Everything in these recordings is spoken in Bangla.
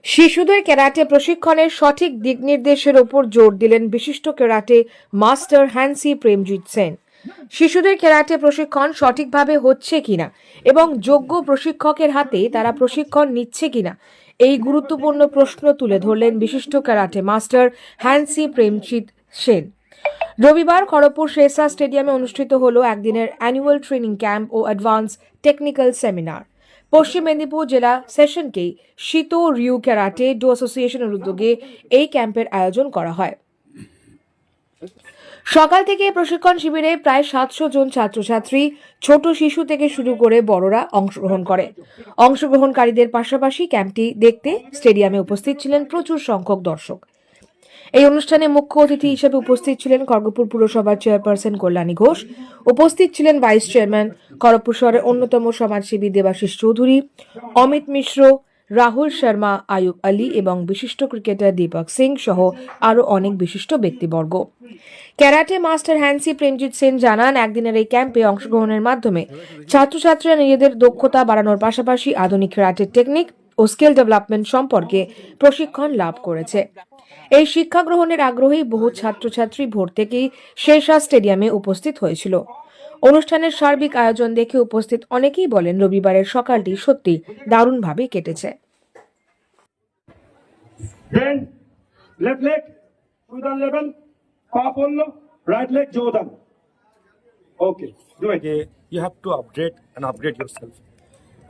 শিশুদের ক্যারাটে প্রশিক্ষণের সঠিক দিক নির্দেশের ওপর জোর দিলেন বিশিষ্ট karate master Hansi Premjit Sen. শিশুদের ক্যারাটে প্রশিক্ষণ সঠিকভাবে হচ্ছে কিনা এবং যোগ্য প্রশিক্ষকের হাতে তারা প্রশিক্ষণ নিচ্ছে কিনা এই গুরুত্বপূর্ণ প্রশ্ন তুলে ধরলেন বিশিষ্ট karate master Hansi Premjit Sen. রবিবার খড়গপুর শেরশাহ স্টেডিয়ামে অনুষ্ঠিত হলো একদিনের অ্যানুয়াল ট্রেনিং ক্যাম্প ও অ্যাডভান্স টেকনিক্যাল সেমিনার। পশ্চিম মেদিনীপুর জেলা সেশনকে শীতো রিউ ক্যারাটে ডো অ্যাসোসিয়েশনের উদ্যোগে এই ক্যাম্পের আয়োজন করা হয়। সকাল থেকে প্রশিক্ষণ শিবিরে প্রায় 700 জন ছাত্রছাত্রী, ছোট শিশু থেকে শুরু করে বড়রা অংশগ্রহণ করে। অংশগ্রহণকারীদের পাশাপাশি ক্যাম্পটি দেখতে স্টেডিয়ামে উপস্থিত ছিলেন প্রচুর সংখ্যক দর্শক। এই অনুষ্ঠানে মুখ্য অতিথি হিসেবে উপস্থিত ছিলেন খড়গপুর পুরসভার চেয়ারপারসন কল্যাণী ঘোষ, উপস্থিত ছিলেন ভাইস চেয়ারম্যান খড়গপুর শহরের অন্যতম সমাজসেবী দেবাশিস চৌধুরী, অমিত মিশ্র, রাহুল শর্মা, আয়ুব আলী এবং বিশিষ্ট ক্রিকেটার দীপক সিং সহ আরও অনেক বিশিষ্ট ব্যক্তিবর্গ। Karate master Hansi Premjit Sen জানান, একদিনের এই ক্যাম্পে অংশগ্রহণের মাধ্যমে ছাত্রছাত্রীরা নিজেদের দক্ষতা বাড়ানোর পাশাপাশি আধুনিক ক্যারাটে টেকনিক ও স্কিল ডেভেলপমেন্ট সম্পর্কে প্রশিক্ষণ লাভ করেছে। এই শিক্ষা গ্রহণের আগ্রহী বহু ছাত্রছাত্রী ভোর থেকেই শেরশাহ স্টেডিয়ামে উপস্থিত হয়েছিল। অনুষ্ঠানের সার্বিক আয়োজন দেখে উপস্থিত অনেকেই বলেন, রবিবারের সকালটি সত্যি দারুণভাবে কেটেছে।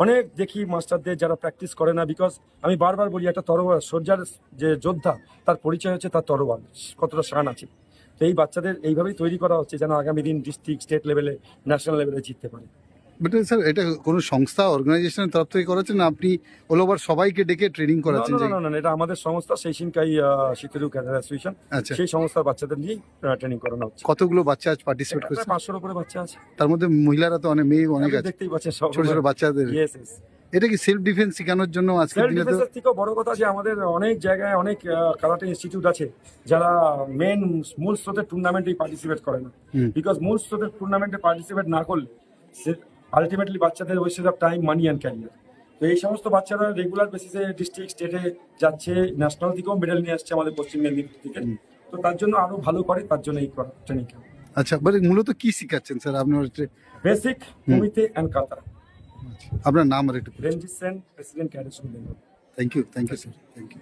অনেক দেখি মাস্টারদের যারা প্র্যাকটিস করে না, বিকজ আমি বারবার বলি একটা তরোয়াল সজ্জার যে যোদ্ধা তার পরিচয় হচ্ছে তার তরোয়াল কতটা শান আছে। তো এই বাচ্চাদের এইভাবেই তৈরি করা হচ্ছে যেন আগামী দিন ডিস্ট্রিক্ট, স্টেট লেভেলে, ন্যাশনাল লেভেলে জিততে পারে। বাট স্যার, এটা কোনো সংস্থা অর্গানাইজেশনের তরফ থেকে করাচ্ছেন না, আপনি অল ওভার সবাইকে ডেকে ট্রেনিং করাচ্ছেন? না, এটা আমাদের সংস্থা সেইশিনকাই শিক্ষিত ক্যাডার অ্যাসোসিয়েশন, সেই সংস্থার বাচ্চাদের নিয়েই ট্রেনিং করানো হচ্ছে। কতগুলো বাচ্চা আজ পার্টিসিপেট করছে? 500-এর উপরে বাচ্চা আছে। তার মধ্যে মহিলারা তো অনেক, মেয়ে অনেক আছে, দেখতেই পাচ্ছেন ছোট ছোট বাচ্চাদের। এটা কি সেলফ ডিফেন্স শেখানোর জন্য আজকের দিনে? তো থেকেও বড় কথা যে আমাদের অনেক জায়গায় অনেক কারাটে ইনস্টিটিউট আছে যারা মূল স্রোতের টুর্নামেন্টে পার্টিসিপেট করে না, বিকজ মূল স্রোতের টুর্নামেন্টে পার্টিসিপেট না করলে আলটিমেটলি বাচ্চাদের wastage of time, money and career. তো এই সমস্ত বাচ্চারা রেগুলার বেসিসে ডিস্ট্রিক্ট, স্টেটে যাচ্ছে, ন্যাশনাল থেকেও মেডেল নিয়ে আসছে আমাদের পশ্চিম মেদিনীপুর থেকে। তো তার জন্য আরো ভালো করে, তার জন্য এই ট্রেনিং। আচ্ছা, মূলত কি শিখাচ্ছেন স্যার আপনার? Basic kumite and kata. আপনার নাম আর একটু? Premjit Sen, president cadet. Thank you sir, thank you.